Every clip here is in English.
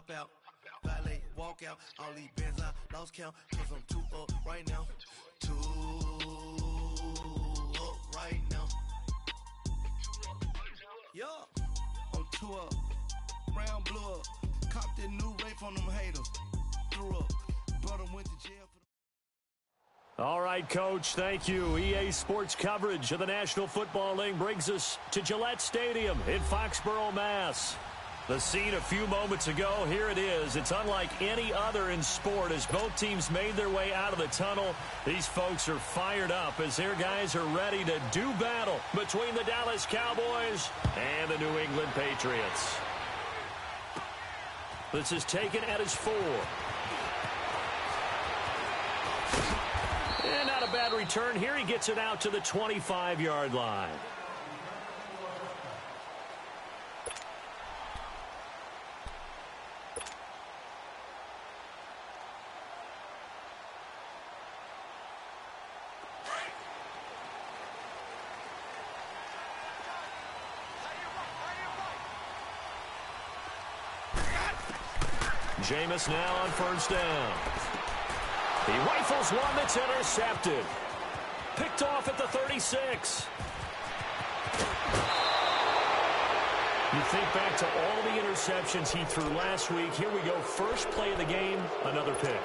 hop out, valet, walk out, all these bands I lost count, cause I'm too up right now, too up right now. Yeah, I'm too up, brown blew up, copped that new rape on them haters, threw up, brother went to jail for the... All right, Coach, thank you. EA Sports coverage of the National Football League brings us to Gillette Stadium in Foxborough, Mass. The scene a few moments ago, here it is. It's unlike any other in sport as both teams made their way out of the tunnel. These folks are fired up as their guys are ready to do battle between the Dallas Cowboys and the New England Patriots. This is taken at his 4. And not a bad return here. He gets it out to the 25-yard line. Jameis now on first down. He rifles one that's intercepted. Picked off at the 36. You think back to all the interceptions he threw last week. Here we go. First play of the game, another pick.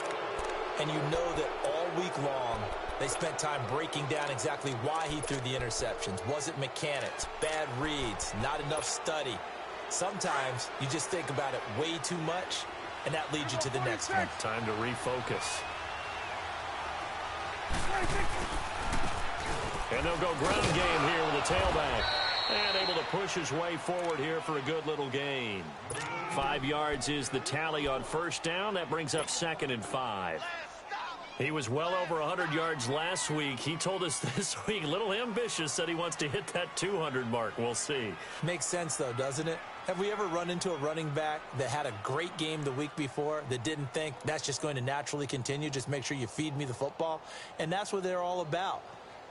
And you know that all week long, they spent time breaking down exactly why he threw the interceptions. Was it mechanics, bad reads, not enough study? Sometimes you just think about it way too much, and that leads you to the next one. Time to refocus. And they'll go ground game here with a tailback. And able to push his way forward here for a good little gain. 5 yards is the tally on first down. That brings up 2nd and 5. He was well over 100 yards last week. He told us this week, a little ambitious, said he wants to hit that 200 mark. We'll see. Makes sense, though, doesn't it? Have we ever run into a running back that had a great game the week before that didn't think that's just going to naturally continue? Just make sure you feed me the football. And that's what they're all about.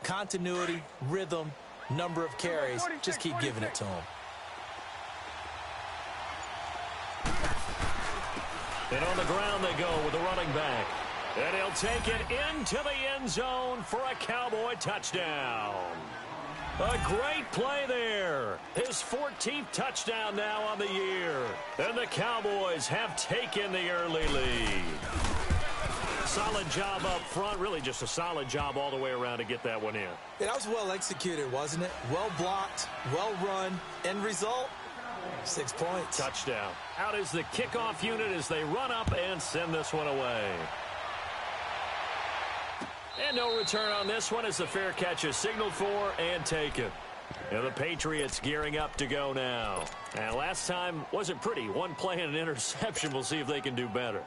Continuity, rhythm, number of carries. Just keep giving it to him. And on the ground they go with the running back. And he'll take it into the end zone for a Cowboy touchdown. A great play there. His 14th touchdown now on the year. And the Cowboys have taken the early lead. Solid job up front. Really just a solid job all the way around to get that one in. Yeah, that was well executed, wasn't it? Well blocked, well run. End result, 6 points. Touchdown. Out is the kickoff unit as they run up and send this one away. And no return on this one as the fair catch is signaled for and taken. And the Patriots gearing up to go now. And last time wasn't pretty. One play and an interception. We'll see if they can do better.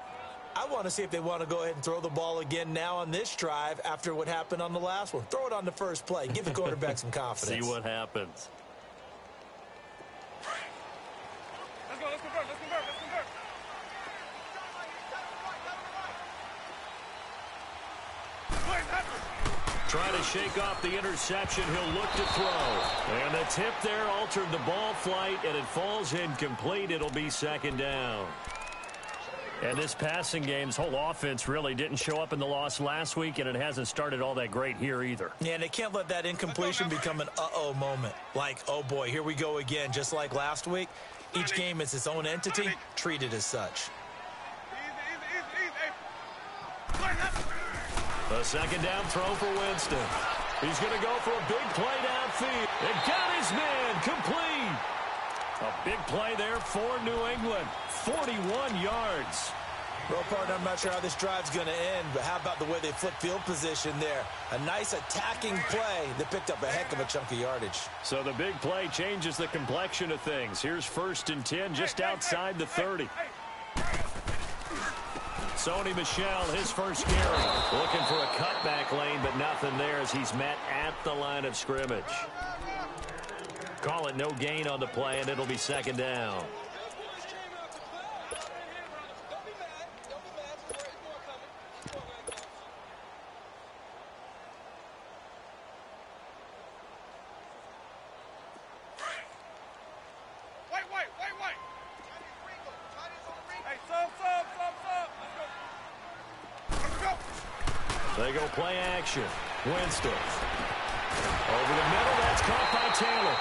I want to see if they want to go ahead and throw the ball again now on this drive after what happened on the last one. Throw it on the first play. Give the quarterback some confidence. See what happens. Let's go, let's convert, let's convert, let's convert. Trying to shake off the interception. He'll look to throw. And the tip there altered the ball flight, and it falls incomplete. It'll be 2nd down. And this passing game's whole offense really didn't show up in the loss last week, and it hasn't started all that great here either. Yeah, and they can't let that incompletion become an uh-oh moment. Like, oh boy, here we go again, just like last week. Each game is its own entity, treated as such. A 2nd down throw for Winston. He's going to go for a big play downfield. And got his man complete. A big play there for New England. 41 yards. Well, partner, I'm not sure how this drive's going to end, but how about the way they flip field position there? A nice attacking play that picked up a heck of a chunk of yardage. So the big play changes the complexion of things. Here's 1st and 10 just outside the 30. Sony Michel, his first carry. Looking for a cutback lane, but nothing there as he's met at the line of scrimmage. Call it no gain on the play, and it'll be 2nd down. Hey, son. They go play action. Winston. Over the middle, that's caught by Taylor.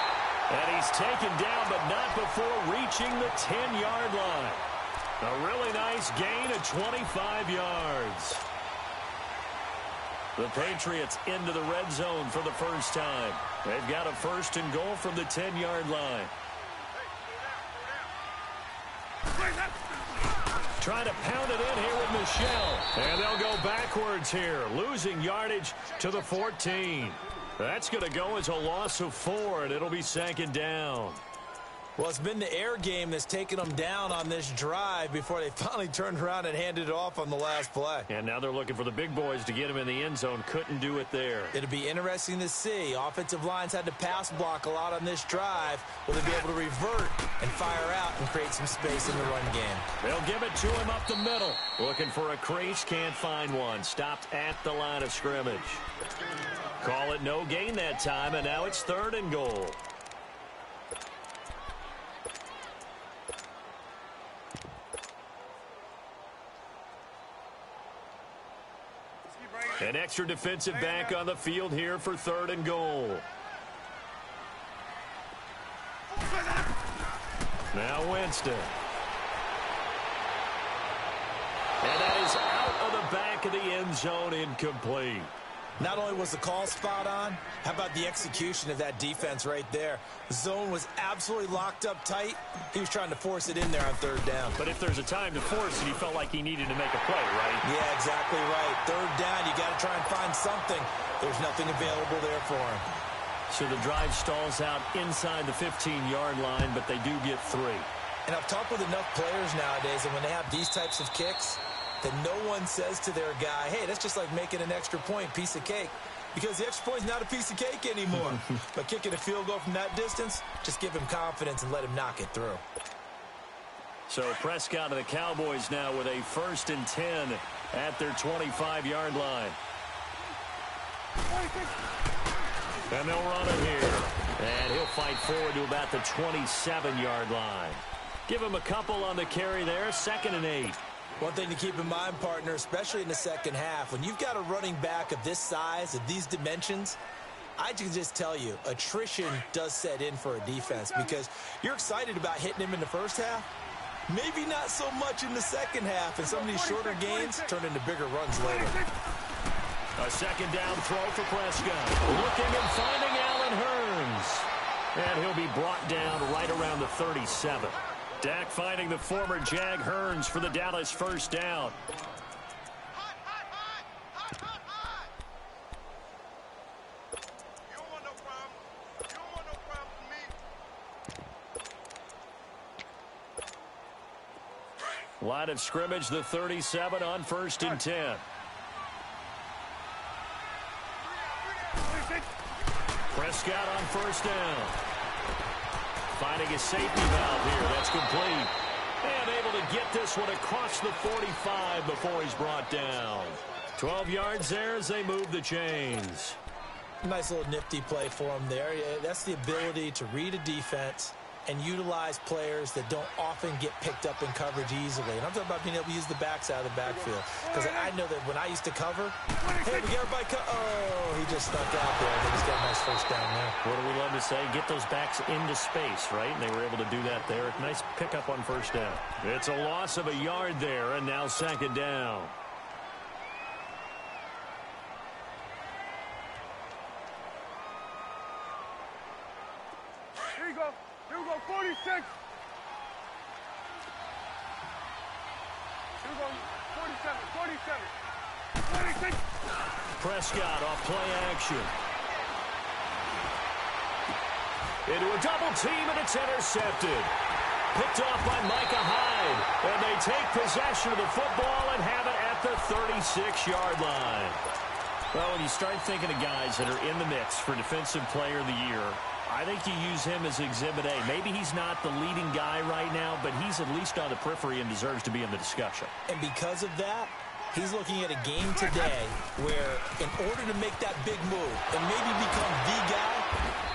And he's taken down, but not before reaching the 10-yard line. A really nice gain of 25 yards. The Patriots into the red zone for the first time. They've got a first and goal from the 10-yard line. Trying to pound it in here with Michelle. And they'll go backwards here, losing yardage to the 14. That's going to go as a loss of 4, and it'll be second down. Well, it's been the air game that's taken them down on this drive before they finally turned around and handed it off on the last play. And now they're looking for the big boys to get him in the end zone. Couldn't do it there. It'll be interesting to see. Offensive lines had to pass block a lot on this drive. Will they be able to revert and fire out and create some space in the run game? They'll give it to him up the middle. Looking for a crease, can't find one. Stopped at the line of scrimmage. Call it no gain that time, and now it's third and goal. An extra defensive back on the field here for third and goal. Now Winston. And that is out of the back of the end zone, incomplete. Not only was the call spot on, how about the execution of that defense right there? The zone was absolutely locked up tight. He was trying to force it in there on third down. But if there's a time to force it, he felt like he needed to make a play, right? Yeah, exactly right. Third down, you got to try and find something. There's nothing available there for him. So the drive stalls out inside the 15-yard line, but they do get 3. And I've talked with enough players nowadays, and when they have these types of kicks, that no one says to their guy, hey, that's just like making an extra point, piece of cake. Because the extra point is not a piece of cake anymore. But kicking a field goal from that distance, just give him confidence and let him knock it through. So Prescott and the Cowboys now with a 1st and 10 at their 25-yard line. And they'll run it here. And he'll fight forward to about the 27-yard line. Give him a couple on the carry there, 2nd and 8. One thing to keep in mind, partner, especially in the second half, when you've got a running back of this size, of these dimensions, I can just tell you, attrition does set in for a defense because you're excited about hitting him in the first half. Maybe not so much in the second half, and some of these shorter gains turn into bigger runs later. A second down throw for Prescott. Looking and finding Allen Hurns. And he'll be brought down right around the 37. Dak finding the former Jag Hurns for the Dallas first down. Line of scrimmage, the 37 on 1st and 10. Prescott on first down. Finding a safety valve here. That's complete. And able to get this one across the 45 before he's brought down. 12 yards there as they move the chains. Nice little nifty play for him there. That's the ability to read a defense and utilize players that don't often get picked up in coverage easily. And I'm talking about being able to use the backs out of the backfield. Because I know that when I used to cover, hey, we got everybody oh, he just stuck out there. They just got a nice first down there. What do we love to say? Get those backs into space, right? And they were able to do that there. Nice pickup on first down. It's a loss of a yard there, and now 2nd down. Here you go. Here we go, 46. Here we go, 47, 47. 46. Prescott off play action. Into a double team, and it's intercepted. Picked off by Micah Hyde. And they take possession of the football and have it at the 36-yard line. Well, when you start thinking of guys that are in the mix for Defensive Player of the Year, I think you use him as Exhibit A. Maybe he's not the leading guy right now, but he's at least on the periphery and deserves to be in the discussion. And because of that, he's looking at a game today where in order to make that big move and maybe become the guy,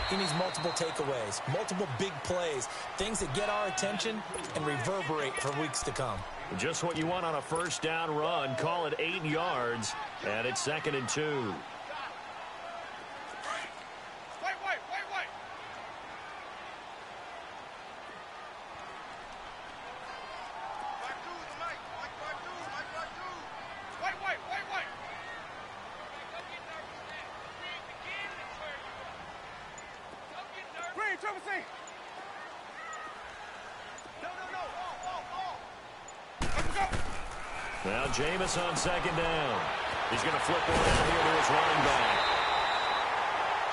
He needs multiple takeaways, multiple big plays, things that get our attention and reverberate for weeks to come. Just what you want on a first down run. Call it 8 yards, and it's 2nd and 2. Now Jameis on 2nd down. He's going to flip one out here to his running back.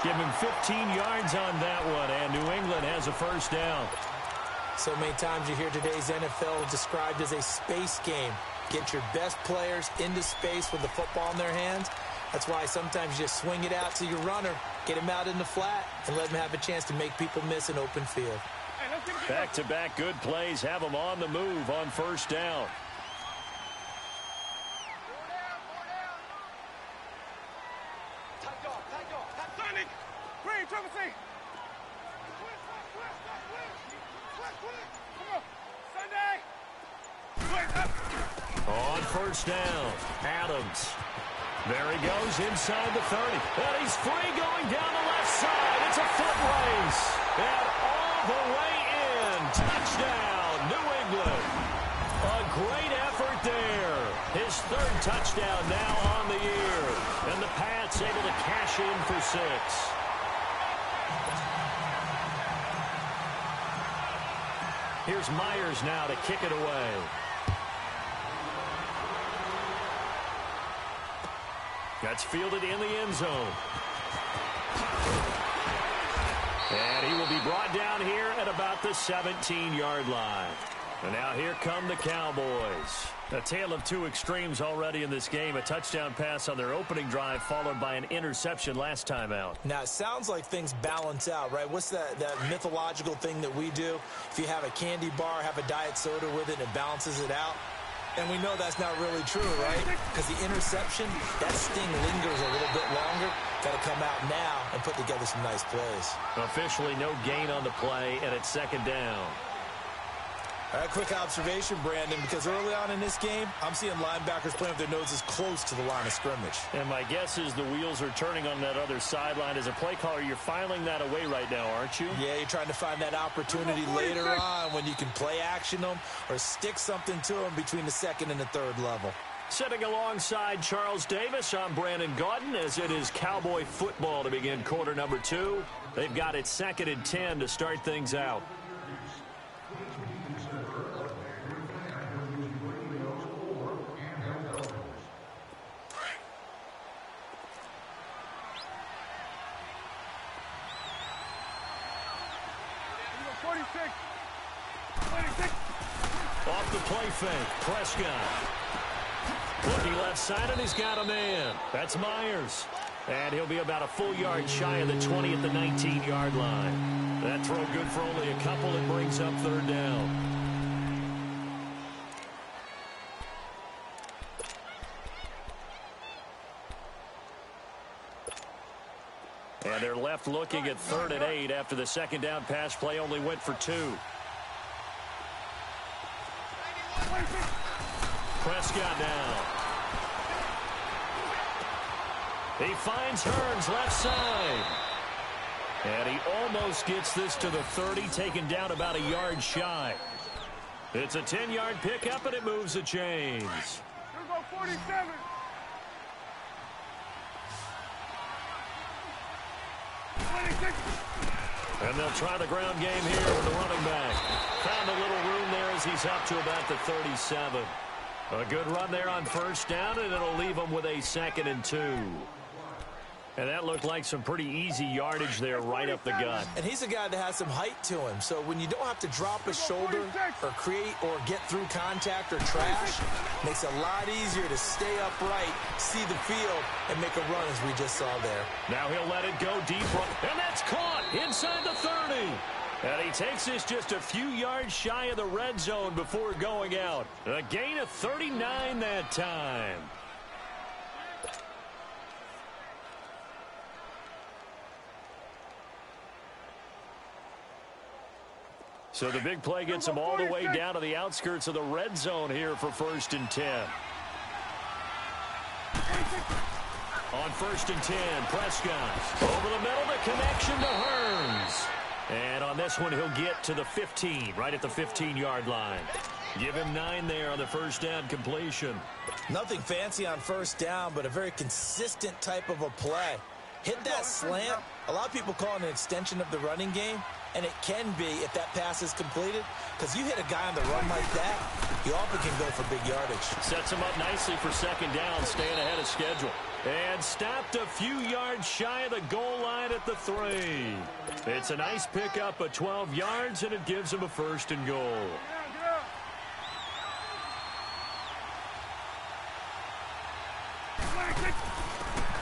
Give him 15 yards on that one, and New England has a first down. So many times you hear today's NFL described as a space game. Get your best players into space with the football in their hands. That's why sometimes you just swing it out to your runner, get him out in the flat, and let him have a chance to make people miss an open field. Back-to-back good plays have them on the move on first down. On first down, Adams. There he goes inside the 30. And he's free going down the left side. It's a foot race. And all the way in. Touchdown, New England. A great effort there. His 3rd touchdown now on the year. And the Pats able to cash in for 6. Here's Myers now to kick it away. That's fielded in the end zone. And he will be brought down here at about the 17-yard line. And now here come the Cowboys. A tale of two extremes already in this game. A touchdown pass on their opening drive followed by an interception last time out. Now, it sounds like things balance out, right? What's that mythological thing that we do? If you have a candy bar, have a diet soda with it, and it balances it out. And we know that's not really true, right? Because the interception, that sting lingers a little bit longer. Got to come out now and put together some nice plays. Officially no gain on the play, and it's 2nd down. A quick observation, Brandon, because early on in this game, I'm seeing linebackers playing with their noses close to the line of scrimmage. And my guess is the wheels are turning on that other sideline. As a play caller, you're filing that away right now, aren't you? Yeah, you're trying to find that opportunity later on when you can play action them or stick something to them between the 2nd and the 3rd level. Sitting alongside Charles Davis, I'm Brandon Gaudin as it is Cowboy football to begin quarter number 2. They've got it 2nd and 10 to start things out. Off the play fake, Prescott. Looking left side, and he's got a man. That's Myers. And he'll be about a full yard shy of the 20 at the 19-yard line. That throw good for only a couple. It brings up 3rd down. And they're left looking at 3rd and 8 after the 2nd down pass play only went for 2. Prescott now. He finds Hearns left side. And he almost gets this to the 30, taken down about a yard shy. It's a 10-yard pickup, and it moves the chains. Here we go, 47. And they'll try the ground game here with the running back. Found a little room there as he's up to about the 37. A good run there on first down, and it'll leave him with a 2nd and 2. And that looked like some pretty easy yardage there right up the gut. And he's a guy that has some height to him. So when you don't have to drop a shoulder or create or get through contact or trash, makes it a lot easier to stay upright, see the field, and make a run as we just saw there. Now he'll let it go deep, and that's caught inside the 30. And he takes this just a few yards shy of the red zone before going out. A gain of 39 that time. So the big play gets them all the way down to the outskirts of the red zone here for 1st and 10. On 1st and 10, Prescott. Over the middle, the connection to Hearns. And on this one, he'll get to the 15, right at the 15-yard line. Give him 9 there on the first down completion. Nothing fancy on first down, but a very consistent type of a play. Hit that slant. A lot of people call it an extension of the running game, and it can be if that pass is completed, because you hit a guy on the run like that, you often can go for big yardage. Sets him up nicely for 2nd down, staying ahead of schedule. And stopped a few yards shy of the goal line at the 3. It's a nice pickup of 12 yards, and it gives him a 1st and goal.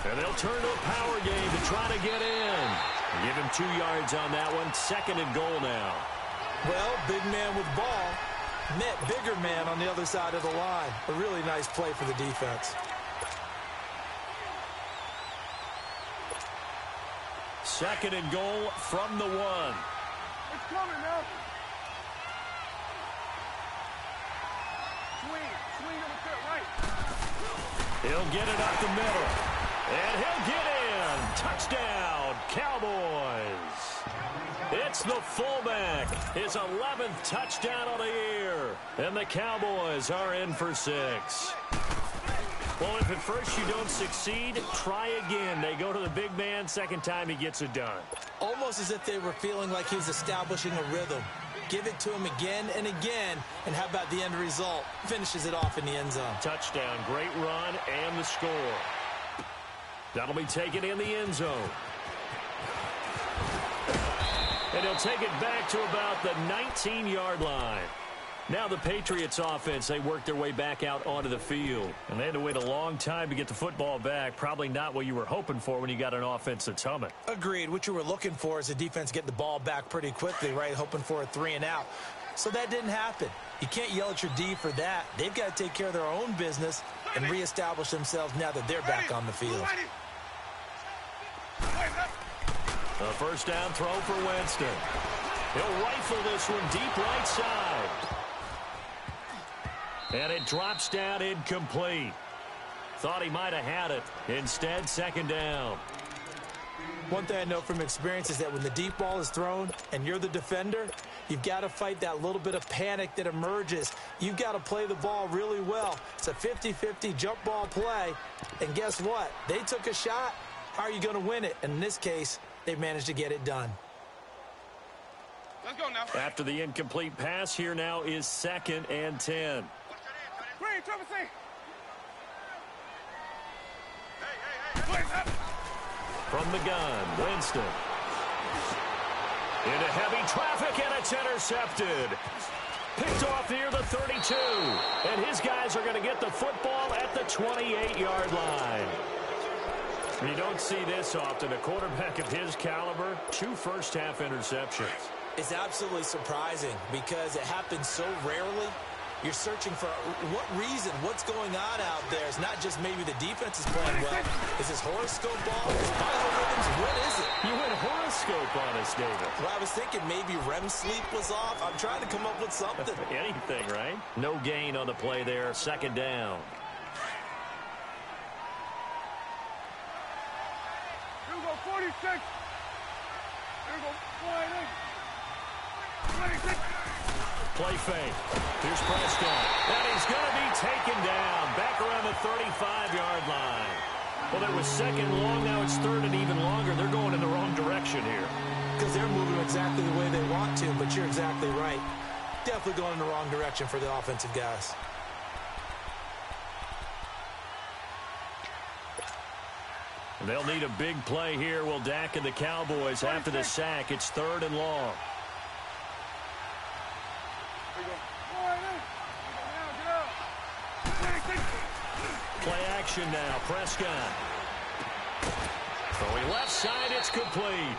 And they'll turn to a power game to try to get in. Give him 2 yards on that one. 2nd and goal now. Well, big man with ball met bigger man on the other side of the line. A really nice play for the defense. 2nd and goal from the 1. It's coming now. Swing on the cut right. He'll get it up the middle. And he'll get in. Touchdown, Cowboys. It's the fullback. His 11th touchdown of the year. And the Cowboys are in for 6. Well, if at first you don't succeed, try again. They go to the big man. 2nd time he gets it done. Almost as if they were feeling like he was establishing a rhythm. Give it to him again and again, and how about the end result? Finishes it off in the end zone. Touchdown, great run, and the score. That'll be taken in the end zone. And he'll take it back to about the 19-yard line. Now the Patriots offense, they work their way back out onto the field. And they had to wait a long time to get the football back. Probably not what you were hoping for when you got an offense that's humming. Agreed. What you were looking for is the defense get the ball back pretty quickly, right? Hoping for a 3 and out. So that didn't happen. You can't yell at your D for that. They've got to take care of their own business and reestablish themselves now that they're back on the field. A 1st down throw for Winston. He'll rifle this one deep right side. And it drops down incomplete. Thought he might have had it. Instead, 2nd down. One thing I know from experience is that when the deep ball is thrown and you're the defender, you've got to fight that little bit of panic that emerges. You've got to play the ball really well. It's a 50-50 jump ball play. And guess what? They took a shot. How are you going to win it? And in this case, they managed to get it done. Let's go now. After the incomplete pass, here now is 2nd and 10. Trevor, say. From the gun, Winston. Into heavy traffic, and it's intercepted. Picked off near the 32. And his guys are going to get the football at the 28-yard line. You don't see this often. A quarterback of his caliber, 2 first-half interceptions. It's absolutely surprising because it happens so rarely. You're searching for what reason, what's going on out there. It's not just maybe the defense is playing well. Is this horoscope ball? Is it biorhythms? What is it? You went horoscope on us, David. Well, I was thinking maybe REM sleep was off. I'm trying to come up with something. Anything, right? No gain on the play there. 2nd down. Here we go, 46. Here we go, 26. Play fake. Here's Prescott. And he's going to be taken down. Back around the 35-yard line. Well, there was 2nd long. Now it's 3rd and even longer. They're going in the wrong direction here. Because they're moving exactly the way they want to, but you're exactly right. Definitely going in the wrong direction for the offensive guys. They'll need a big play here. Will Dak and the Cowboys after the sack. It's 3rd and long. Play action now. Prescott. Throwing left side. It's complete.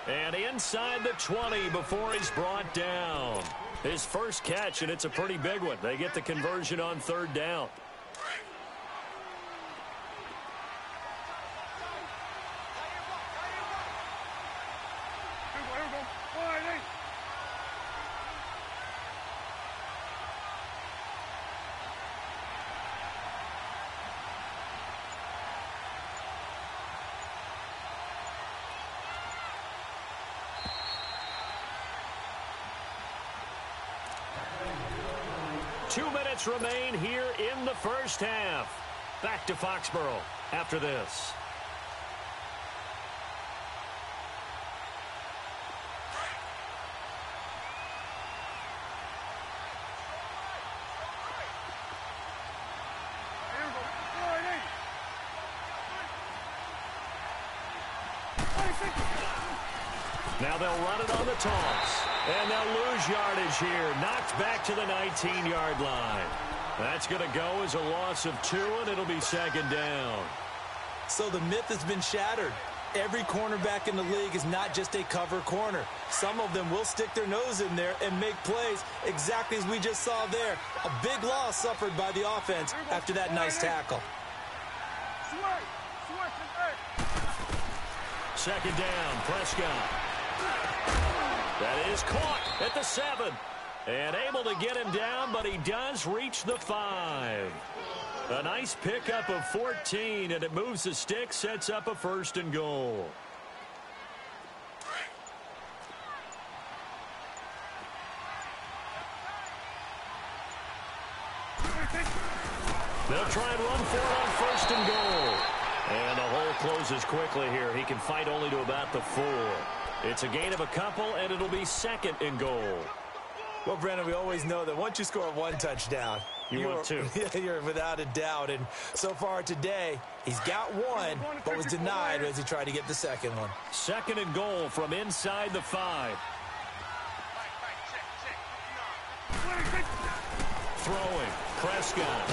And inside the 20 before he's brought down. His first catch, and it's a pretty big one. They get the conversion on 3rd down. 2 minutes remain here in the first half. Back to Foxborough after this. Now they'll run it on the toss. And they'll lose yardage here. Knocked back to the 19-yard line. That's going to go as a loss of 2, and it'll be second down. So the myth has been shattered. Every cornerback in the league is not just a cover corner. Some of them will stick their nose in there and make plays exactly as we just saw there. A big loss suffered by the offense after that nice tackle. Second down, Prescott. That is caught at the 7. And able to get him down, but he does reach the 5. A nice pickup of 14, and it moves the stick, sets up a first and goal. They'll try and run for it on first and goal. And the hole closes quickly here. He can fight only to about the 4. It's a gain of a couple, and it'll be second and goal. Well, Brandon, we always know that once you score 1 touchdown, want 2. You're without a doubt. And so far today, he's got 1, but was denied as he tried to get the second one. Second and goal from inside the 5. Throwing, Prescott.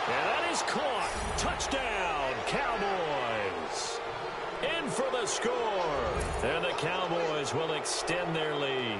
And that is caught. Touchdown, Cowboys. In for the score. And the Cowboys will extend their lead.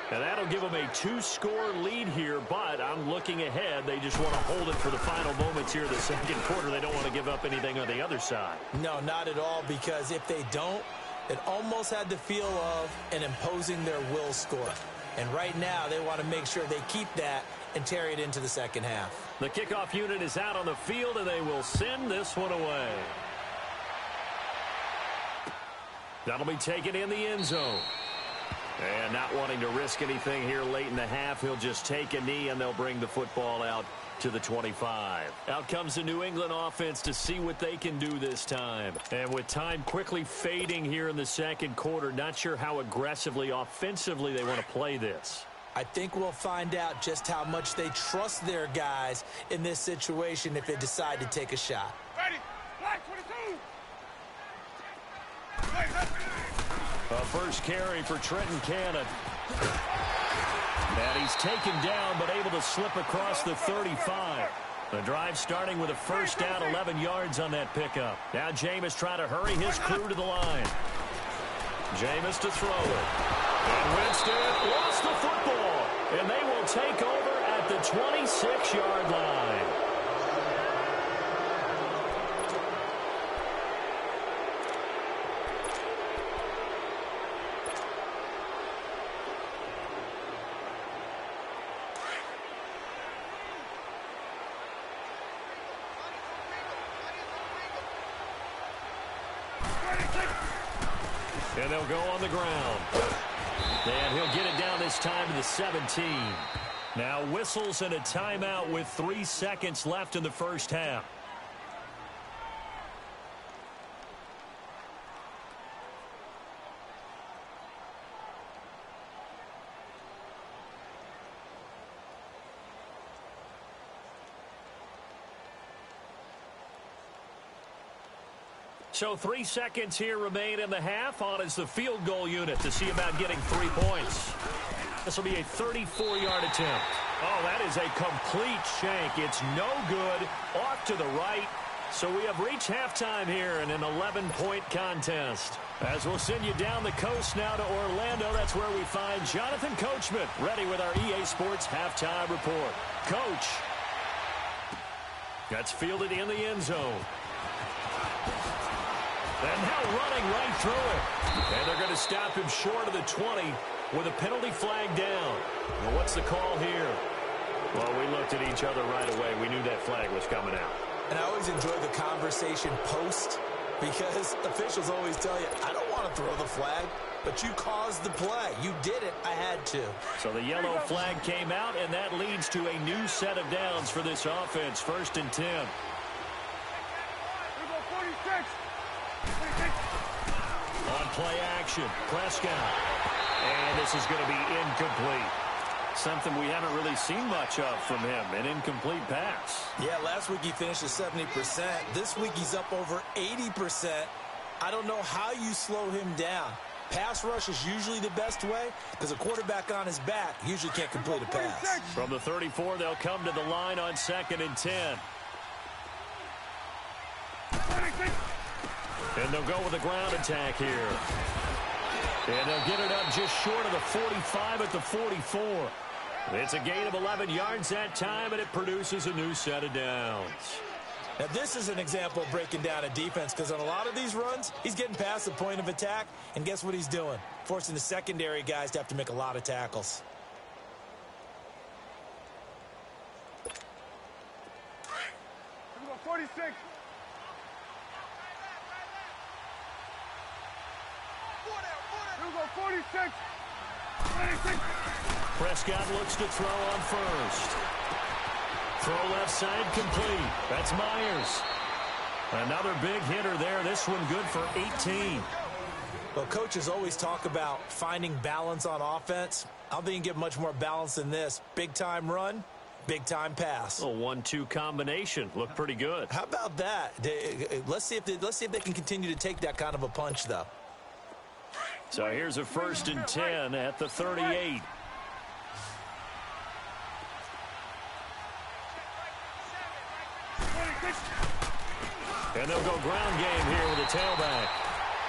And that'll give them a 2-score lead here, but I'm looking ahead. They just want to hold it for the final moments here of the second quarter. They don't want to give up anything on the other side. No, not at all, because if they don't, it almost had the feel of an imposing their will score. And right now, they want to make sure they keep that and carry it into the second half. The kickoff unit is out on the field, and they will send this one away. That'll be taken in the end zone. And not wanting to risk anything here late in the half, he'll just take a knee, and they'll bring the football out to the 25. Out comes the New England offense to see what they can do this time. And with time quickly fading here in the second quarter, not sure how aggressively, offensively they want to play this. I think we'll find out just how much they trust their guys in this situation if they decide to take a shot. Ready, black 22. A first carry for Trenton Cannon. And he's taken down, but able to slip across the 35. The drive starting with a first down, 11 yards on that pickup. Now Jameis trying to hurry his crew to the line. Jameis to throw it. And Winston lost the football. And they will take over at the 26-yard line. And they'll go on the ground. And he'll get it down this time to the 17. Now whistles and a timeout with 3 seconds left in the first half. So 3 seconds here remain in the half. On is the field goal unit to see about getting 3 points. This will be a 34-yard attempt. Oh, that is a complete shank. It's no good. Off to the right. So we have reached halftime here in an 11-point contest. As we'll send you down the coast now to Orlando, that's where we find Jonathan Coachman ready with our EA Sports halftime report. Coach. That's fielded in the end zone. And now running right through it. And they're going to stop him short of the 20 with a penalty flag down. Well, what's the call here? Well, we looked at each other right away. We knew that flag was coming out. And I always enjoy the conversation post because officials always tell you, I don't want to throw the flag, but you caused the play. You did it. I had to. So the yellow flag came out, and that leads to a new set of downs for this offense. 1st and 10. Here we go, 46. 46. On play action, Prescott. And this is going to be incomplete. Something we haven't really seen much of from him, an incomplete pass. Yeah, last week he finished at 70%. This week he's up over 80%. I don't know how you slow him down. Pass rush is usually the best way because a quarterback on his back usually can't complete a pass. From the 34, they'll come to the line on 2nd and 10. 46. And they'll go with a ground attack here. And they'll get it up just short of the 45 at the 44. It's a gain of 11 yards that time, and it produces a new set of downs. Now, this is an example of breaking down a defense because on a lot of these runs, he's getting past the point of attack, and guess what he's doing? Forcing the secondary guys to have to make a lot of tackles. Here we go, 46. Here we go, 46. 26. Prescott looks to throw on first. Throw left side complete. That's Myers. Another big hitter there. This one good for 18. Well, coaches always talk about finding balance on offense. I don't think you can get much more balance than this. Big-time run, big-time pass. A 1-2 combination. Looked pretty good. How about that? Let's see if they can continue to take that kind of a punch, though. So here's a 1st and 10 at the 38. And they'll go ground game here with a tailback.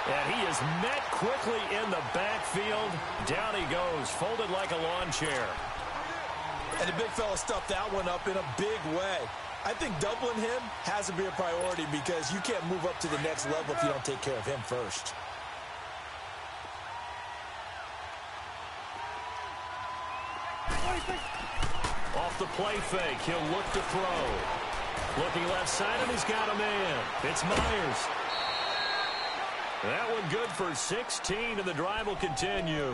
And he is met quickly in the backfield. Down he goes, folded like a lawn chair. And the big fella stuffed that one up in a big way. I think doubling him has to be a priority because you can't move up to the next level if you don't take care of him first. Off the play fake, he'll look to throw. Looking left side, and he's got a man. It's Myers. That one good for 16, and the drive will continue.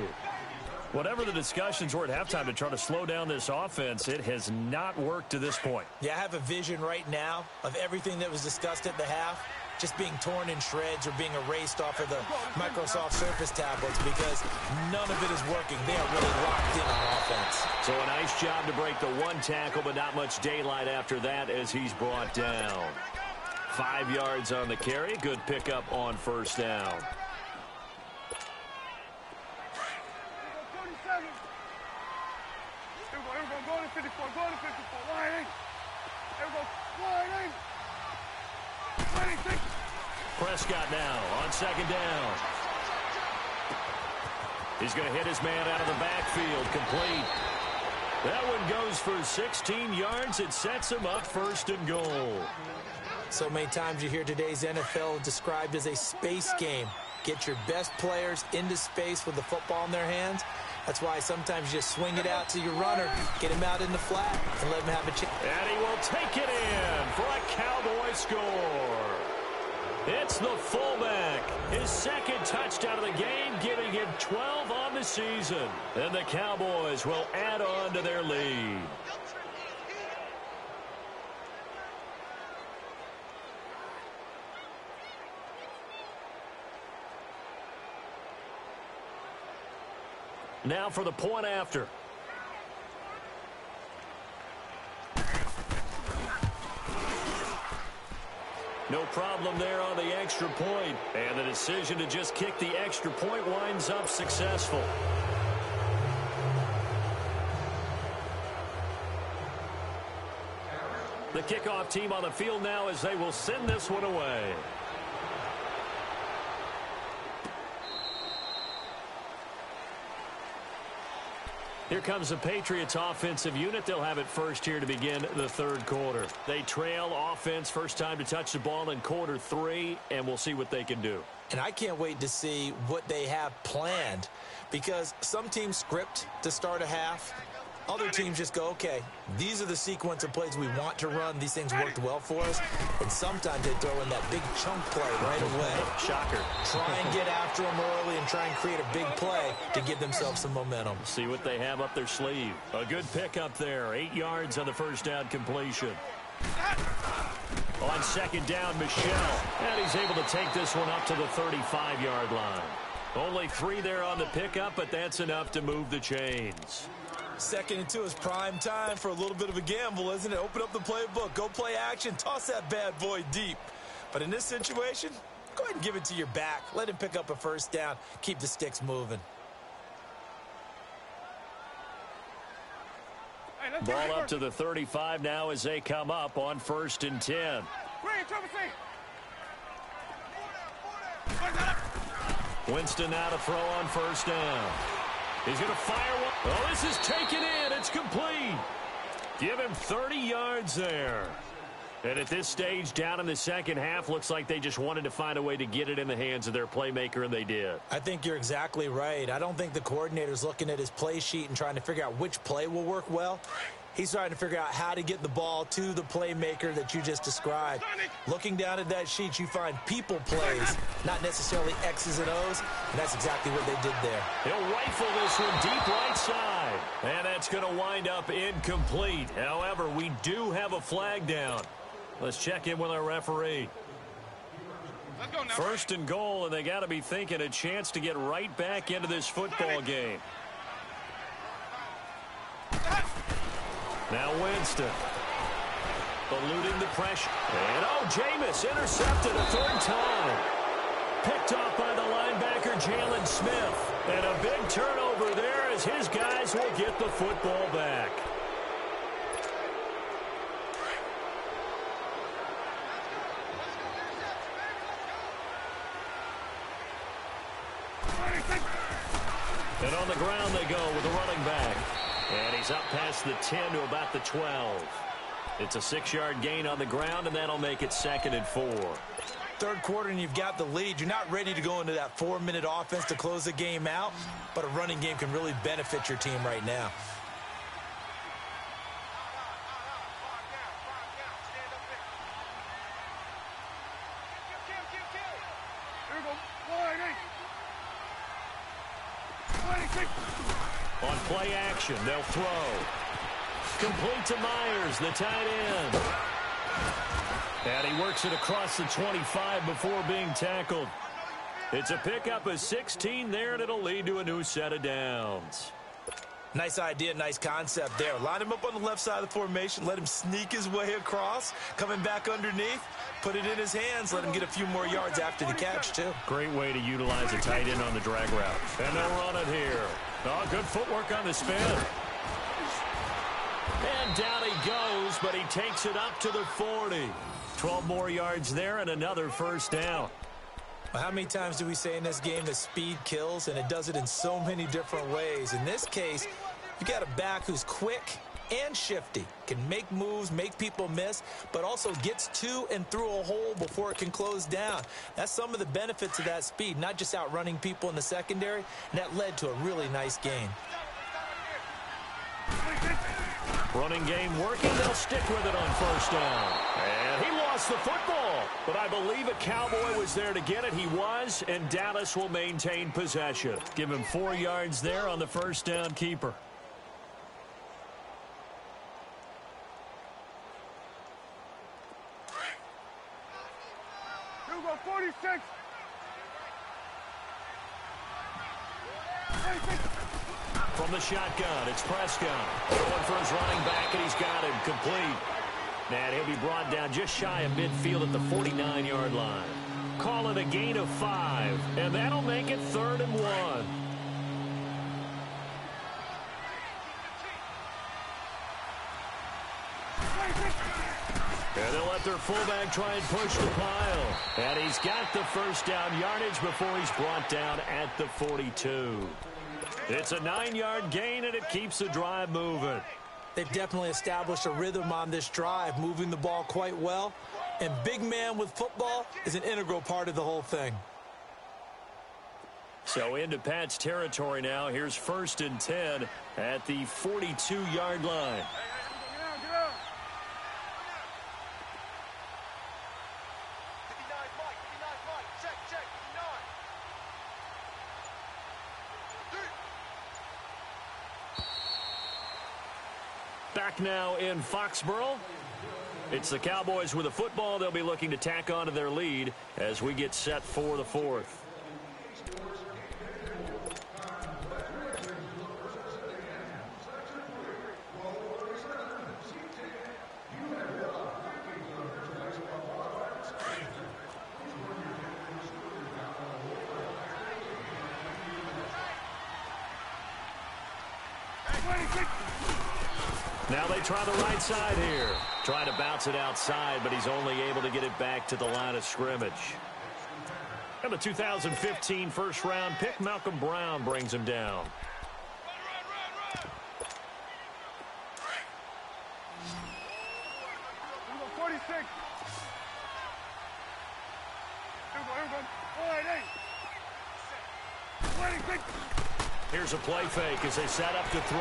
Whatever the discussions were at halftime to try to slow down this offense, it has not worked to this point. Yeah, I have a vision right now of everything that was discussed at the half just being torn in shreds or being erased off of the Microsoft Surface tablets because none of it is working. They are really locked in on offense. So a nice job to break the one tackle, but not much daylight after that as he's brought down. 5 yards on the carry. Good pickup on 1st down. Here we go, go to 54, go to 54, line 8. Here we go, line 8. 26. Prescott now on 2nd down. He's going to hit his man out of the backfield, complete. That one goes for 16 yards. It sets him up 1st and goal. So many times you hear today's NFL described as a space game. Get your best players into space with the football in their hands. That's why sometimes you just swing it out to your runner, get him out in the flat, and let him have a chance. And he will take it in for a Cowboy score. It's the fullback. His 2nd touchdown of the game, giving him 12 on the season. And the Cowboys will add on to their lead. Now for the point after. No problem there on the extra point. And the decision to just kick the extra point winds up successful. The kickoff team on the field now as they will send this one away. Here comes the Patriots offensive unit. They'll have it first here to begin the 3rd quarter. They trail offense, first time to touch the ball in quarter 3, and we'll see what they can do. And I can't wait to see what they have planned because some teams script to start a half. Other teams just go, okay, these are the sequence of plays we want to run. These things worked well for us. And sometimes they throw in that big chunk play right away. Shocker. Try and get after them early and try and create a big play to give themselves some momentum. See what they have up their sleeve. A good pickup there. 8 yards on the first down completion. On second down, Michelle. And he's able to take this one up to the 35-yard line. Only 3 there on the pickup, but that's enough to move the chains. 2nd and 2 is prime time for a little bit of a gamble, isn't it? Open up the playbook, go play action, toss that bad boy deep. But in this situation, go ahead and give it to your back. Let him pick up a first down. Keep the sticks moving. Ball up to the 35 now as they come up on 1st and 10. Winston now to throw on 1st down. He's going to fire one. Oh, this is taken in. It's complete. Give him 30 yards there. And at this stage, down in the second half, looks like they just wanted to find a way to get it in the hands of their playmaker, and they did. I think you're exactly right. I don't think the coordinator's looking at his play sheet and trying to figure out which play will work well. He's trying to figure out how to get the ball to the playmaker that you just described. Looking down at that sheet, you find people plays, not necessarily X's and O's, and that's exactly what they did there. He'll rifle this one deep right side, and that's going to wind up incomplete. However, we do have a flag down. Let's check in with our referee. 1st and goal, and they got to be thinking a chance to get right back into this football game. Now Winston, eluding the pressure. And Jameis intercepted a 3rd time. Picked off by the linebacker, Jalen Smith. And a big turnover there as his guys will get the football back. And on the ground they go with the running back. And he's up past the 10 to about the 12. It's a 6-yard gain on the ground, and that'll make it 2nd and 4. 3rd quarter, and you've got the lead. You're not ready to go into that 4-minute offense to close the game out, but a running game can really benefit your team right now. On play action, they'll throw. Complete to Myers, the tight end. And he works it across the 25 before being tackled. It's a pickup of 16 there, and it'll lead to a new set of downs. Nice idea, nice concept there. Line him up on the left side of the formation. Let him sneak his way across. Coming back underneath. Put it in his hands. Let him get a few more yards after the catch, too. Great way to utilize a tight end on the drag route. And they'll run it here. Oh, good footwork on the spin. And down he goes, but he takes it up to the 40. 12 more yards there and another 1st down. Well, how many times do we say in this game that speed kills, and it does it in so many different ways? In this case, you got a back who's quick and shifty, can make moves, make people miss, but also gets to and through a hole before it can close down. That's some of the benefits of that speed, not just outrunning people in the secondary, and that led to a really nice gain. Running game working. They'll stick with it on 1st down. And he lost the football, but I believe a Cowboy was there to get it. He was, and Dallas will maintain possession. Give him 4 yards there on the 1st down keeper. You go 46. From the shotgun, it's Prescott. Going for his running back, and he's got him complete. And he'll be brought down just shy of midfield at the 49-yard line. Call it a gain of 5, and that'll make it 3rd and 1. And they'll let their fullback try and push the pile. And he's got the 1st down yardage before he's brought down at the 42. It's a 9-yard gain, and it keeps the drive moving. They've definitely established a rhythm on this drive, moving the ball quite well. And big man with football is an integral part of the whole thing. So into Pat's territory now. Here's 1st and 10 at the 42-yard line. Back now in Foxborough. It's the Cowboys with the football. They'll be looking to tack on to their lead as we get set for the 4th. Now they try the right side here. Trying to bounce it outside, but he's only able to get it back to the line of scrimmage. And the 2015 first-round pick, Malcolm Brown, brings him down. Number 46. Here's a play fake as they set up to throw.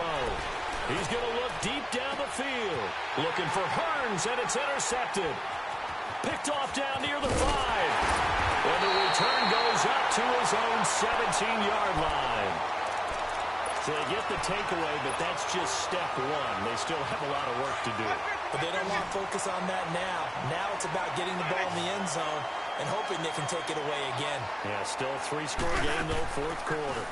He's going to look deep down the field. Looking for Hearns, and it's intercepted. Picked off down near the 5. And the return goes up to his own 17-yard line. So they get the takeaway, but that's just step one. They still have a lot of work to do. But they don't want to focus on that now. Now it's about getting the ball in the end zone and hoping they can take it away again. Yeah, still a 3-score game, though, 4th quarter.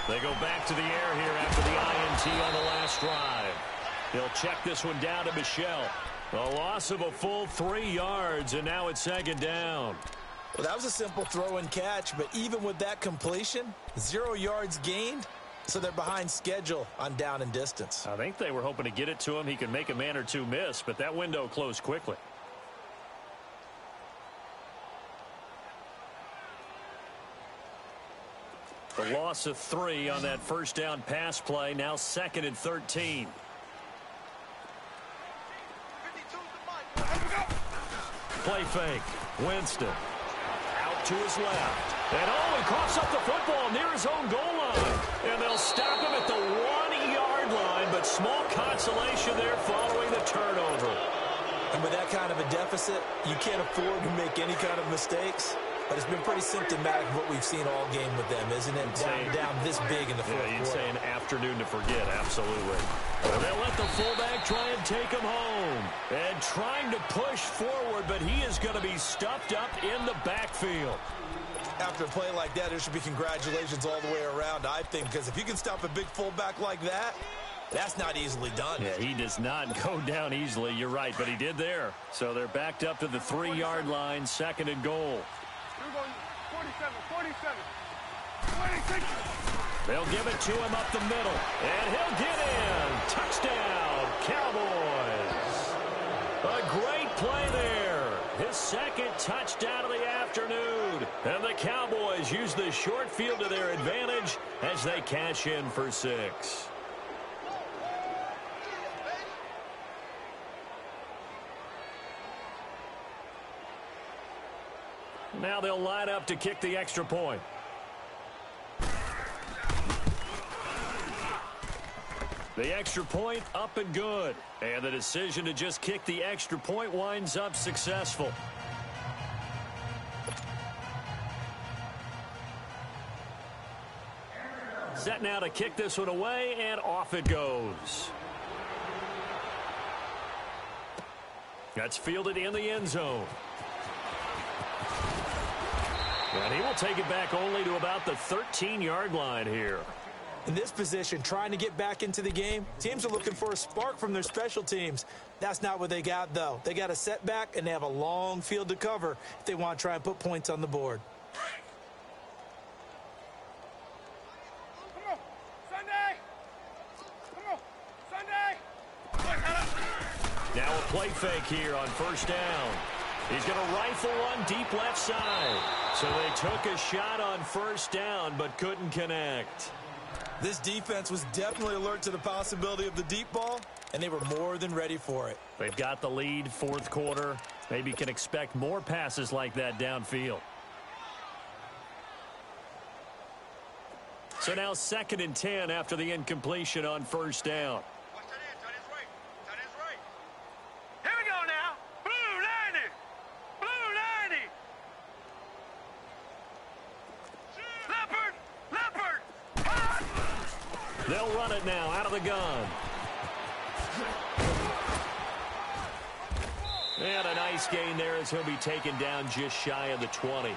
They go back to the air here after the INT on the last drive. He'll check this one down to Michelle. A loss of a full 3 yards, and now it's 2nd down. Well, that was a simple throw and catch, but even with that completion, 0 yards gained, so they're behind schedule on down and distance. I think they were hoping to get it to him. He could make a man or two miss, but that window closed quickly. The loss of 3 on that first down pass play. Now 2nd and 13. Play fake. Winston. Out to his left. And he coughs up the football near his own goal line. And they'll stop him at the 1-yard line, but small consolation there following the turnover. And with that kind of a deficit, you can't afford to make any kind of mistakes. But it's been pretty symptomatic of what we've seen all game with them, isn't it? Down this big in the 4th quarter. You'd say an afternoon to forget, absolutely. Well, they'll let the fullback try and take him home. And trying to push forward, but he is going to be stuffed up in the backfield. After a play like that, there should be congratulations all the way around, I think, because if you can stop a big fullback like that, that's not easily done. Yeah, he does not go down easily. You're right, but he did there. So they're backed up to the 3-yard line, 2nd and goal. 47, 47, 26. They'll give it to him up the middle, and he'll get in. Touchdown, Cowboys. A great play there. His 2nd touchdown of the afternoon. And the Cowboys use the short field to their advantage as they cash in for 6. Now they'll line up to kick the extra point. The extra point up and good. And the decision to just kick the extra point winds up successful. Set now to kick this one away, and off it goes. That's fielded in the end zone. And he will take it back only to about the 13-yard line here. In this position, trying to get back into the game, teams are looking for a spark from their special teams. That's not what they got, though. They got a setback, and they have a long field to cover if they want to try and put points on the board. Come on, Sunday! Come on, Sunday! Now a play fake here on 1st down. He's going to rifle one deep left side. So they took a shot on 1st down, but couldn't connect. This defense was definitely alert to the possibility of the deep ball, and they were more than ready for it. They've got the lead, 4th quarter. Maybe can expect more passes like that downfield. So now 2nd and 10 after the incompletion on first down. Here we go now. Blue 90. Blue 90. Leopard. They'll run it now out of the gun. And a nice gain there as he'll be taken down just shy of the 20.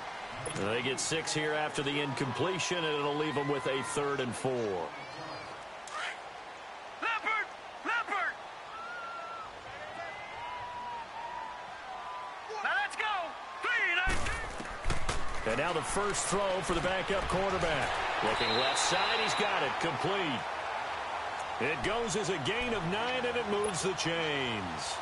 They get 6 here after the incompletion, and it'll leave them with a 3rd and 4. Leopard. Now let's go. 3-9. And now the first throw for the backup quarterback. Looking left side, he's got it. Complete. It goes as a gain of 9, and it moves the chains.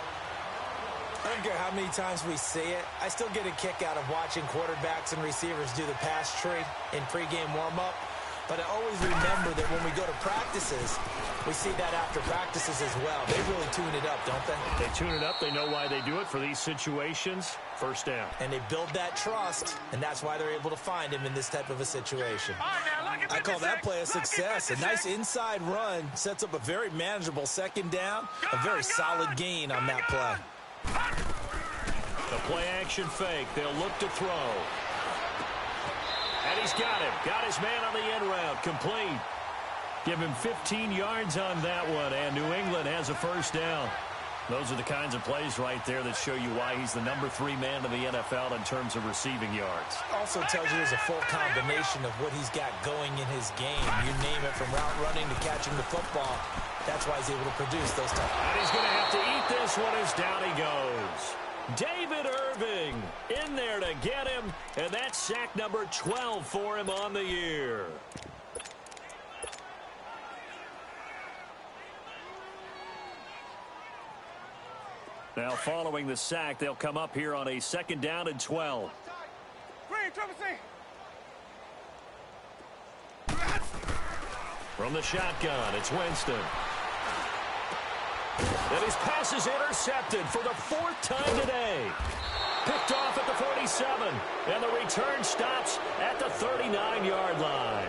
I don't care how many times we see it. I still get a kick out of watching quarterbacks and receivers do the pass tree in pregame warm-up. But I always remember that when we go to practices, we see that after practices as well. They really tune it up, don't they? They tune it up. They know why they do it for these situations. First down. And they build that trust, and that's why they're able to find him in this type of a situation. All right, now, look at I call that 56. play a success. A nice inside run sets up a very manageable 2nd down. A very solid gain on that play. The play action fake. They'll look to throw. And he's got him. Got his man on the end route. Complete. Give him 15 yards on that one. And New England has a first down. Those are the kinds of plays right there that show you why he's the number 3 man in the NFL in terms of receiving yards. Also tells you there's a full combination of what he's got going in his game. You name it, from route running to catching the football. That's why he's able to produce those types. And he's going to have to eat this one as down he goes. David Irving in there to get him, and that's sack number 12 for him on the year. Now following the sack, they'll come up here on a 2nd down and 12. From the shotgun, it's Winston. And his pass is intercepted for the 4th time today. Picked off at the 47, and the return stops at the 39-yard line.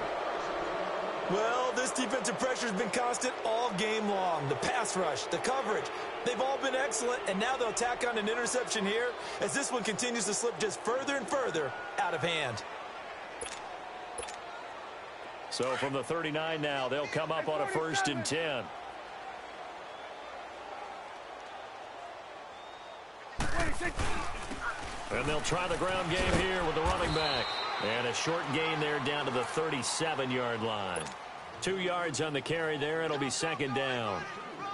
Well, this defensive pressure has been constant all game long. The pass rush, the coverage, they've all been excellent, and now they'll tack on an interception here as this one continues to slip just further and further out of hand. So from the 39 now, they'll come up on a 1st and 10. And they'll try the ground game here with the running back. And a short gain there down to the 37-yard line. 2 yards on the carry there. It'll be 2nd down.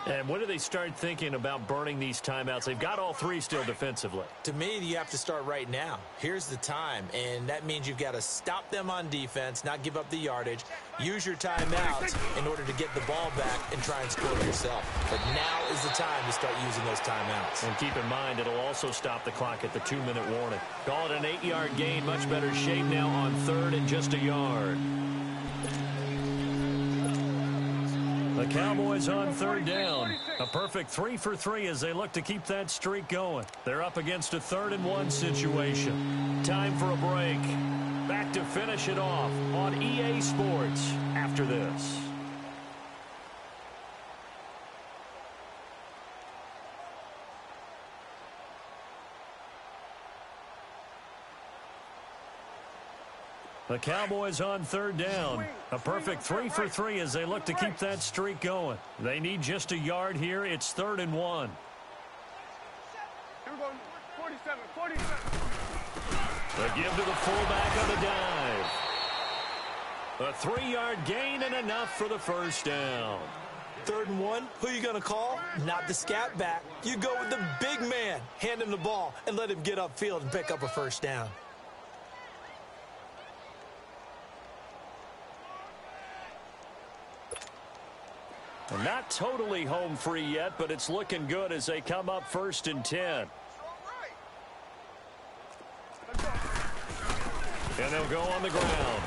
And when do they start thinking about burning these timeouts? They've got all 3 still defensively. To me, you have to start right now. Here's the time, and that means you've got to stop them on defense, not give up the yardage, use your timeouts in order to get the ball back and try and score yourself. But now is the time to start using those timeouts. And keep in mind, it'll also stop the clock at the 2-minute warning. Call it an 8-yard gain, much better shape now on 3rd and just a yard. The Cowboys on 3rd down. A perfect 3 for 3 as they look to keep that streak going. They're up against a 3rd and 1 situation. Time for a break. Back to finish it off on EA Sports after this. The Cowboys on 3rd down. A perfect 3 for 3 as they look to keep that streak going. They need just a yard here. It's 3rd and 1. Here we go. 47. They give to the fullback on the dive. A 3-yard gain and enough for the first down. 3rd and 1, who are you going to call? Not the scat back. You go with the big man. Hand him the ball and let him get upfield and pick up a first down. Not totally home free yet, but it's looking good as they come up 1st and 10. And they'll go on the ground.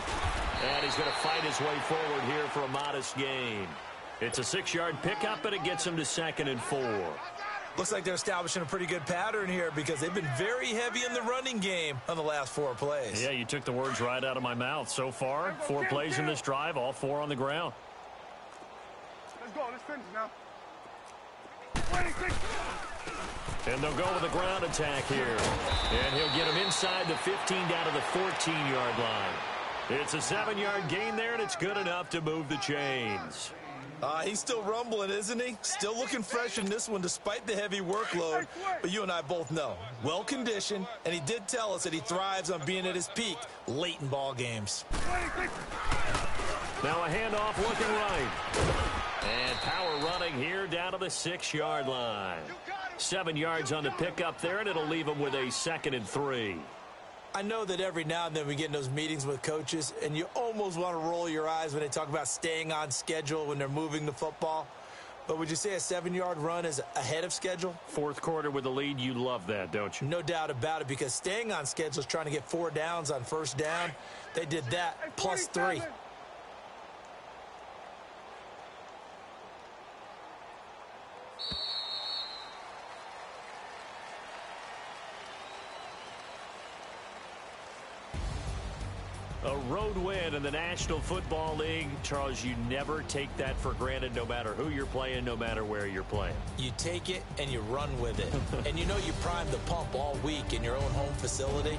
And he's going to fight his way forward here for a modest gain. It's a 6-yard pickup, and it gets him to 2nd and 4. Looks like they're establishing a pretty good pattern here because they've been very heavy in the running game on the last 4 plays. Yeah, you took the words right out of my mouth. So far, 4 plays in this drive, all 4 on the ground. Let's go. Let's finish now. And they'll go with a ground attack here. And he'll get him inside the 15 down to the 14-yard line. It's a 7-yard gain there, and it's good enough to move the chains. He's still rumbling, isn't he? Still looking fresh in this one despite the heavy workload. But you and I both know, well-conditioned, and he did tell us that he thrives on being at his peak late in ball games. Now a handoff looking right. And power running here down to the 6-yard line. 7 yards on the pickup there, and it'll leave him with a 2nd and 3. I know that every now and then we get in those meetings with coaches, and you almost want to roll your eyes when they talk about staying on schedule when they're moving the football. But would you say a 7-yard run is ahead of schedule? 4th quarter with the lead, you love that, don't you? No doubt about it, because staying on schedule is trying to get 4 downs on first down. They did that plus 3. A road win in the National Football League. Charles, you never take that for granted no matter who you're playing, no matter where you're playing. You take it and you run with it. And you know you primed the pump all week in your own home facility.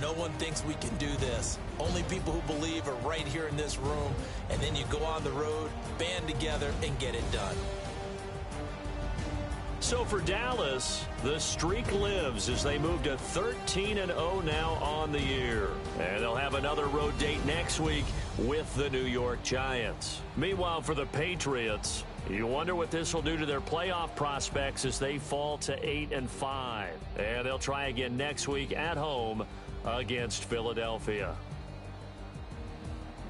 No one thinks we can do this. Only people who believe are right here in this room. And then you go on the road, band together, and get it done. So for Dallas, the streak lives as they move to 13-0 now on the year. And they'll have another road date next week with the New York Giants. Meanwhile, for the Patriots, you wonder what this will do to their playoff prospects as they fall to 8-5. And they'll try again next week at home against Philadelphia.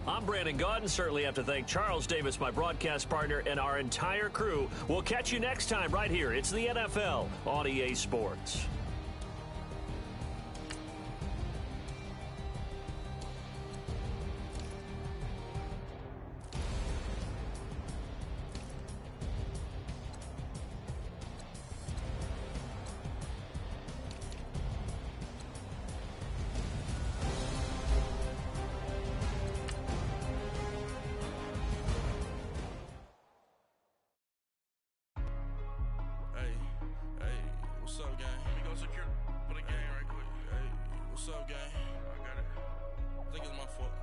I'm Brandon Gaudin. Certainly have to thank Charles Davis, my broadcast partner, and our entire crew. We'll catch you next time right here. It's the NFL on EA Sports. What's up, gang? Let me go secure for the game right quick. Hey, what's up, gang? I got it. I think it's my fault.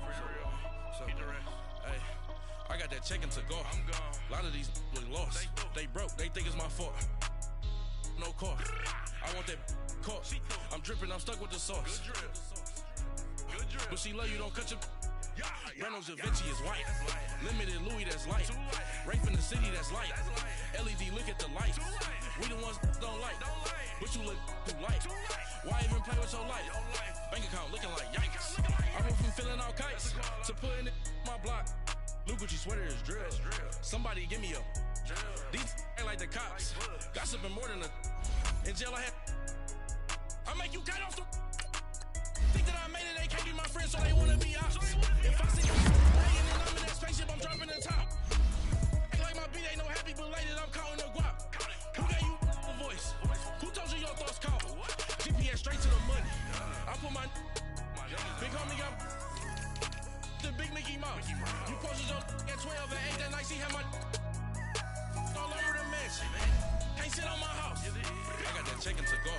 Free the real. Keep the rest. Hey, I got that chicken to go. I'm gone. A lot of these look lost. They broke. They think it's my fault. No car. I want that caught. I'm dripping. I'm stuck with the sauce. Good drip. Good drip. But she love you. Don't cut your. Reynolds Da Vinci is white. Limited Louis, that's light. Rape in the city, that's light. LED, look at the light. We the ones don't like. But you look too light. Why even play with your life? Bank account looking like yikes. I went from feeling all kites to putting it in my block. Blue Gucci sweater is drill. Somebody give me a. These ain't like the cops. Gossiping more than a. In jail I had. I make you cut off the. Think that I made it, they can't be my friends, so they wanna be ops. If I see you playing and I'm in that spaceship, I'm dropping the top. Ain't like my beat, ain't no happy belated, I'm counting the guap. Who gave you a voice? Who told you your thoughts count? GPS straight to the money. I put my big homie got the big Mickey Mouse. You posted your at 12 and 8 that night, she had my all over the mansion. Can't sit on my house. I got that chicken to go.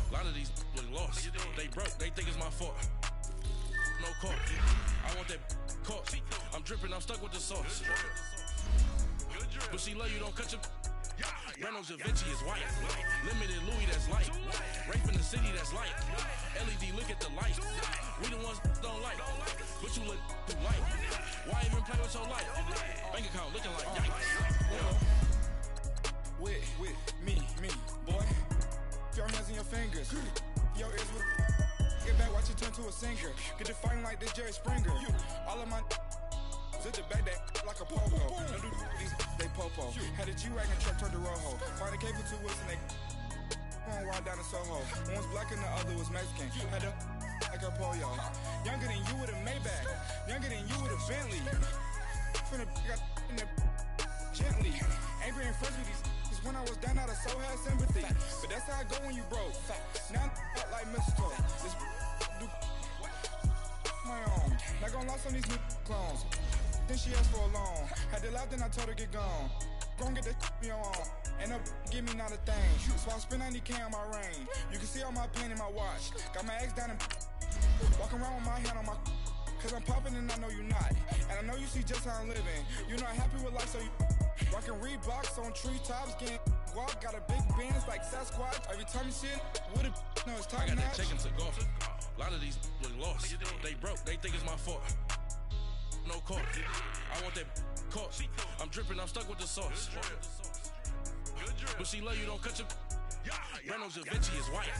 A lot of these look lost. They broke, they think it's my fault. No car. I want that caught. I'm dripping, I'm stuck with the sauce. But she love you, don't cut your. Reynolds Da Vinci is white. Limited Louis, that's light. Rape in the city, that's light. LED, look at the light. We the ones don't like. But you look too light. Why even play with your life? Bank account looking like yikes. With me, boy. Your hands and your fingers. Your ears with. Get back, watch it turn to a singer. Get to fighting like this Jerry Springer. All of my. Zip the back that like a pogo. Don't do these, they popo. Had a G-Wagon truck turned to Rojo. Find a cable 2 wheels and they. Going wild down in Soho. One was black and the other was Mexican. Had a. Like a polio. Younger than you with a Maybach. Younger than you with a Bentley. From the. Got in the. Gently. Angry and friends with these. Cause when I was down, I so had sympathy. But that's how it go when you broke. Now I'm like mistletoe. This do my own. Not gonna lie on these new clones. Then she asked for a loan. Had to laugh, then I told her get gone. Gon' get that me on. And up, give me not a thing. So I spend 90K on my range. You can see all my pain in my watch. Got my ex down and walking around with my hand on my. Cause I'm popping and I know you not. And I know you see just how I'm living. You're not happy with life, so you rockin' Reeboks on treetops, getting guap. Got a big bands like Sasquatch. Every time you see it, with it, no, it's top I got notch. that chicken to golf. A lot of these look lost. They broke, they think it's my fault. No court. I want that court. I'm dripping, I'm stuck with the sauce. But she love you, don't cut your. Reynolds Da Vinci is white.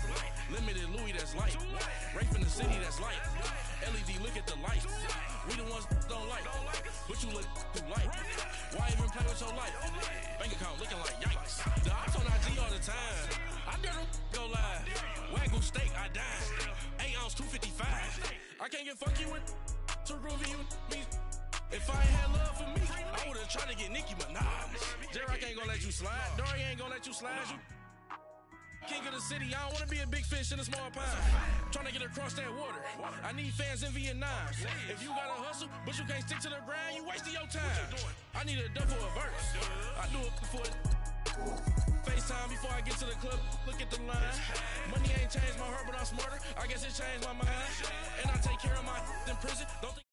Limited Louis, that's light. Rape in the city, that's light. LED, look at the light. We the ones don't like. But you look too light. Why even play with your life? Bank account looking like yikes. The ops on IG all the time. I dare them go live. Wagyu steak, I dine. 8 ounce, 255. I can't get funky with too groovy you me. If I ain't had love for me, I would've tried to get Nicki Minaj. J-Rock ain't gonna let you slide. Dory ain't gonna let you slide. You king of the city, I don't wanna be a big fish in a small pond. Trying to get across that water. I need fans in Vietnam. If you gotta hustle, but you can't stick to the grind, you wasting your time. I need a dub for a verse. I do it for FaceTime before I get to the club. Look at the line. Money ain't changed my heart, but I'm smarter. I guess it changed my mind. And I take care of my in prison. Don't think